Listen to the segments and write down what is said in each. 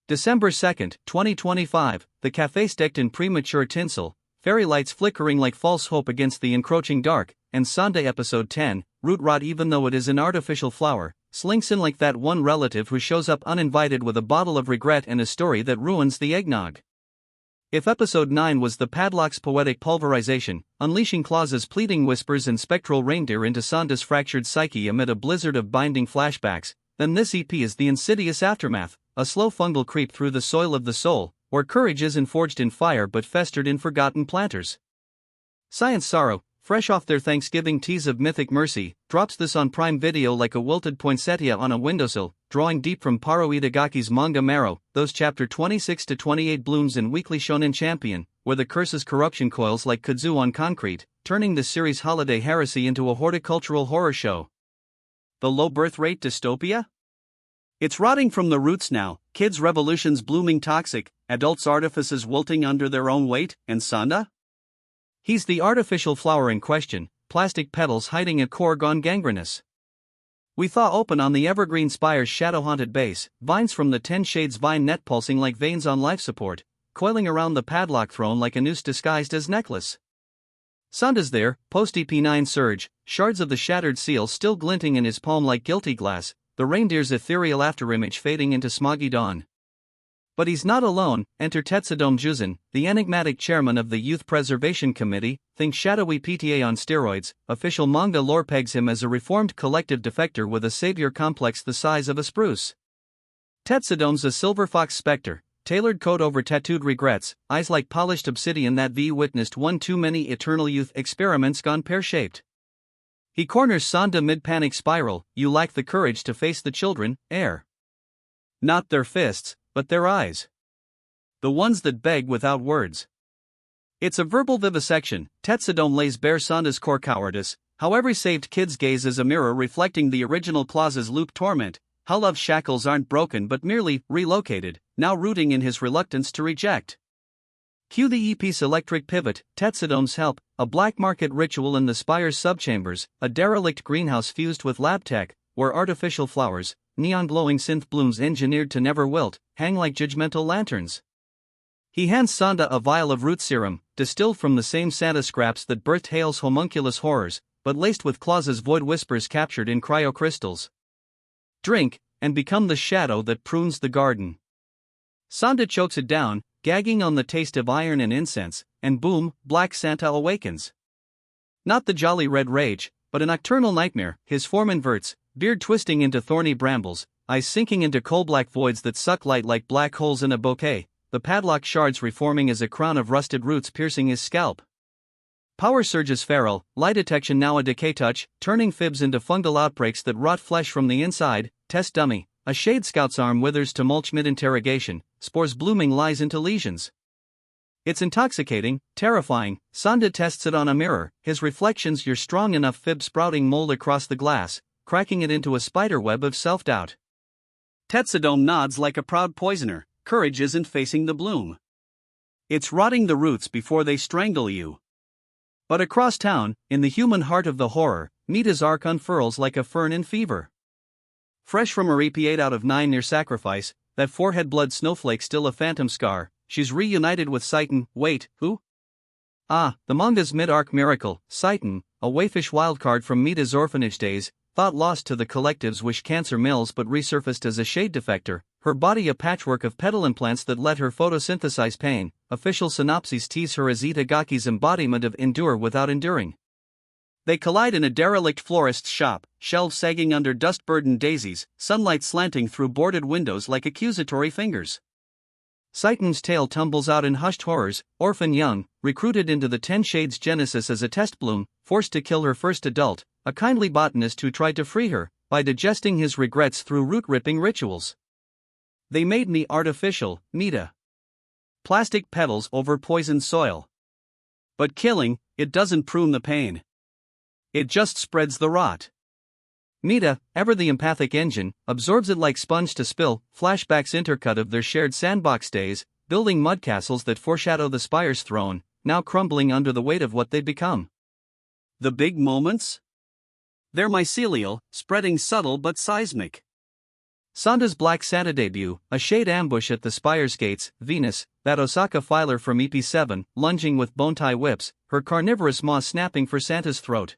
December 2, 2025, the cafe decked in premature tinsel, fairy lights flickering like false hope against the encroaching dark, and Sanda episode 10, root rot even though it is an artificial flower, slinks in like that one relative who shows up uninvited with a bottle of regret and a story that ruins the eggnog. If episode 9 was the padlock's poetic pulverization, unleashing Claus's pleading whispers and spectral reindeer into Sanda's fractured psyche amid a blizzard of binding flashbacks, then this EP is the insidious aftermath, a slow fungal creep through the soil of the soul, where courage isn't forged in fire but festered in forgotten planters. Science Sorrow, fresh off their Thanksgiving tease of mythic mercy, drops this on Prime Video like a wilted poinsettia on a windowsill, drawing deep from Paro Itagaki's manga Marrow, those chapter 26 to 28 blooms in Weekly Shonen Champion, where the curse's corruption coils like kudzu on concrete, turning the series' holiday heresy into a horticultural horror show. The low birth rate dystopia? It's rotting from the roots now, kids' revolutions blooming toxic, adults' artifices wilting under their own weight, and Sanda? He's the artificial flower in question, plastic petals hiding a core gone gangrenous. We thaw open on the evergreen spire's shadow-haunted base, vines from the 10 Shades vine net pulsing like veins on life support, coiling around the padlock throne like a noose disguised as necklace. Sanda's there, post-EP9 surge, shards of the shattered seal still glinting in his palm like guilty glass, the reindeer's ethereal afterimage fading into smoggy dawn. But he's not alone. Enter Tetsudo Juzin, the enigmatic chairman of the Youth Preservation Committee, think shadowy PTA on steroids. Official manga lore pegs him as a reformed collective defector with a savior complex the size of a spruce. Tetsudo's a silver fox specter, tailored coat over tattooed regrets, eyes like polished obsidian that witnessed one too many eternal youth experiments gone pear-shaped. He corners Sanda mid-panic spiral, you lack the courage to face the children, air. Not their fists, but their eyes. The ones that beg without words. It's a verbal vivisection. Tetsudo lays bare Sanda's core cowardice, how every saved kid's gaze is a mirror reflecting the original Plaza's loop torment, how love's shackles aren't broken but merely relocated, now rooting in his reluctance to reject. Cue the EP's electric pivot, Tetsudo's help, a black market ritual in the spire's subchambers, a derelict greenhouse fused with lab tech, where artificial flowers, neon glowing synth blooms engineered to never wilt, hang like judgmental lanterns. He hands Sanda a vial of root serum, distilled from the same Santa scraps that birthed Hale's homunculus horrors, but laced with Claus's void whispers captured in cryocrystals. Drink, and become the shadow that prunes the garden. Sanda chokes it down, gagging on the taste of iron and incense, and boom, Black Santa awakens. Not the jolly red rage, but a nocturnal nightmare. His form inverts, beard twisting into thorny brambles, eyes sinking into coal-black voids that suck light like black holes in a bouquet, the padlock shards reforming as a crown of rusted roots piercing his scalp. Power surges feral, lie detection now a decay touch, turning fibs into fungal outbreaks that rot flesh from the inside. Test dummy, a shade scout's arm withers to mulch mid-interrogation, spores blooming lies into lesions. It's intoxicating, terrifying. Sanda tests it on a mirror, his reflections your strong enough fib sprouting mold across the glass, cracking it into a spiderweb of self-doubt. Tetsudo nods like a proud poisoner, courage isn't facing the bloom. It's rotting the roots before they strangle you. But across town, in the human heart of the horror, Mita's arc unfurls like a fern in fever. Fresh from her EP8 out of 9 near sacrifice, that forehead blood snowflake still a phantom scar, she's reunited with Seitan. Wait, who? Ah, the manga's mid-arc miracle, Seitan, a wayfish wildcard from Mita's orphanage days, thought lost to the collective's wish cancer mills but resurfaced as a shade defector, her body a patchwork of petal implants that let her photosynthesize pain. Official synopses tease her as Itagaki's embodiment of endure without enduring. They collide in a derelict florist's shop, shelves sagging under dust-burdened daisies, sunlight slanting through boarded windows like accusatory fingers. Seitan's tale tumbles out in hushed horrors, orphan young, recruited into the 10 Shades Genesis as a test bloom, forced to kill her first adult, a kindly botanist who tried to free her, by digesting his regrets through root-ripping rituals. They made me artificial, Mita. Plastic petals over poisoned soil. But killing, it doesn't prune the pain. It just spreads the rot. Mita, ever the empathic engine, absorbs it like sponge to spill, flashbacks intercut of their shared sandbox days, building mud castles that foreshadow the spire's throne, now crumbling under the weight of what they'd become. The big moments? They're mycelial, spreading subtle but seismic. Sanda's Black Santa debut, a shade ambush at the Spire's gates. Venus, that Osaka filer from EP7, lunging with bone-tie whips, her carnivorous maw snapping for Santa's throat.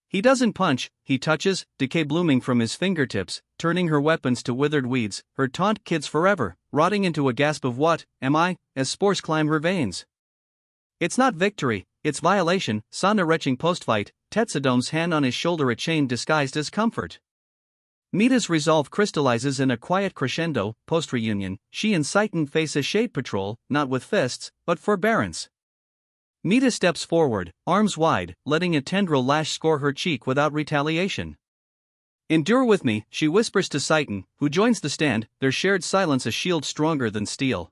He doesn't punch, he touches, decay blooming from his fingertips, turning her weapons to withered weeds, her taunt kids forever, rotting into a gasp of what am I, as spores climb her veins. It's not victory, it's violation. Sanda retching post-fight, Tetsudome's hand on his shoulder, a chain disguised as comfort. Mita's resolve crystallizes in a quiet crescendo. Post-reunion, she and Satan face a shade patrol, not with fists, but forbearance. Mita steps forward, arms wide, letting a tendril lash score her cheek without retaliation. Endure with me, she whispers to Satan, who joins the stand, their shared silence a shield stronger than steel.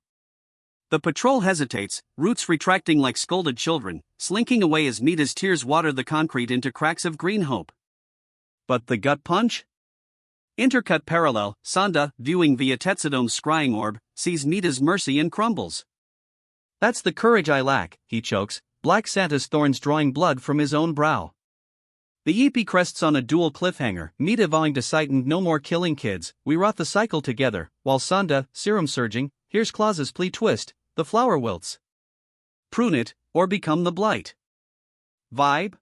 The patrol hesitates, roots retracting like scolded children, slinking away as Mita's tears water the concrete into cracks of green hope. But the gut punch? Intercut parallel, Sanda, viewing via Tetsudome's scrying orb, sees Mita's mercy and crumbles. That's the courage I lack, he chokes, Black Santa's thorns drawing blood from his own brow. The EP crests on a dual cliffhanger, Mita vowing to Satan no more killing kids, we wrought the cycle together, while Sanda, serum surging, hears Claus's plea twist, the flower wilts. Prune it, or become the blight. Vibe?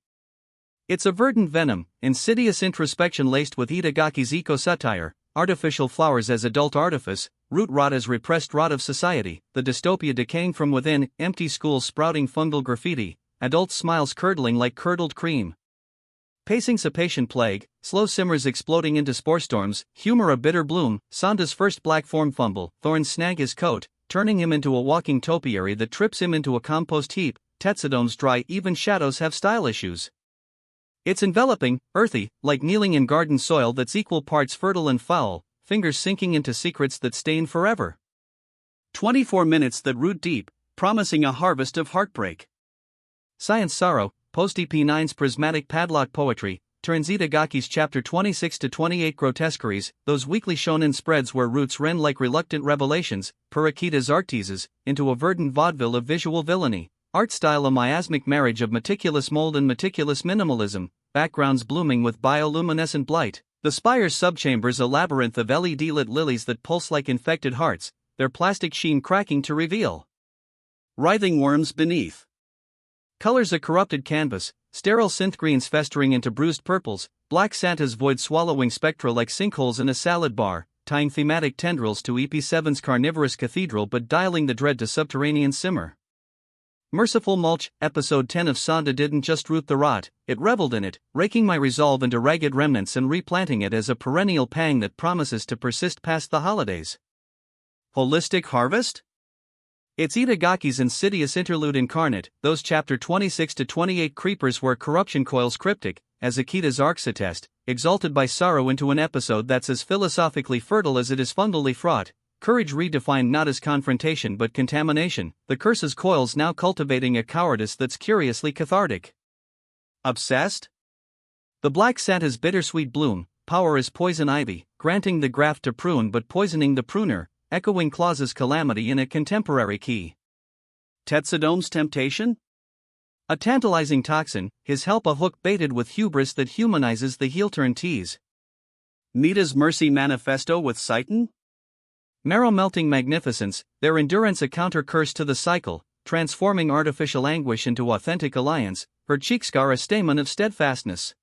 It's a verdant venom, insidious introspection laced with Itagaki's eco-satire, artificial flowers as adult artifice, root rot as repressed rot of society, the dystopia decaying from within, empty schools sprouting fungal graffiti, adult smiles curdling like curdled cream. Pacing's a patient plague, slow simmers exploding into spore storms, humor a bitter bloom. Sanda's first black form fumble, thorns snag his coat, turning him into a walking topiary that trips him into a compost heap. Tetsudome's dry even shadows have style issues. It's enveloping, earthy, like kneeling in garden soil that's equal parts fertile and foul, fingers sinking into secrets that stain forever. 24 minutes that root deep, promising a harvest of heartbreak. Science Sorrow, post-EP9's prismatic padlock poetry, turns Itagaki's chapter 26 to 28 grotesqueries, those weekly shonen spreads where roots rend like reluctant revelations, Purakita's art teases, into a verdant vaudeville of visual villainy. Art style a miasmic marriage of meticulous mold and meticulous minimalism, backgrounds blooming with bioluminescent blight, the Spire's subchambers a labyrinth of LED-lit lilies that pulse like infected hearts, their plastic sheen cracking to reveal writhing worms beneath. Colors a corrupted canvas, sterile synth greens festering into bruised purples, Black Santa's void swallowing spectra like sinkholes in a salad bar, tying thematic tendrils to EP7's carnivorous cathedral but dialing the dread to subterranean simmer. Merciful mulch, episode 10 of Sanda didn't just root the rot, it reveled in it, raking my resolve into ragged remnants and replanting it as a perennial pang that promises to persist past the holidays. Holistic harvest? It's Itagaki's insidious interlude incarnate, those chapter 26 to 28 creepers where corruption coils cryptic, as Akita's arcs attest, exalted by sorrow into an episode that's as philosophically fertile as it is fungally fraught. Courage redefined not as confrontation but contamination, the curse's coils now cultivating a cowardice that's curiously cathartic. Obsessed? The Black Santa's bittersweet bloom, power is poison ivy, granting the graft to prune but poisoning the pruner, echoing Claus's calamity in a contemporary key. Tetsudome's temptation? A tantalizing toxin, his help a hook baited with hubris that humanizes the heel-turn tease. Mita's mercy manifesto with Satan? Marrow-melting magnificence, their endurance a counter-curse to the cycle, transforming artificial anguish into authentic alliance, her cheek scar a stamen of steadfastness.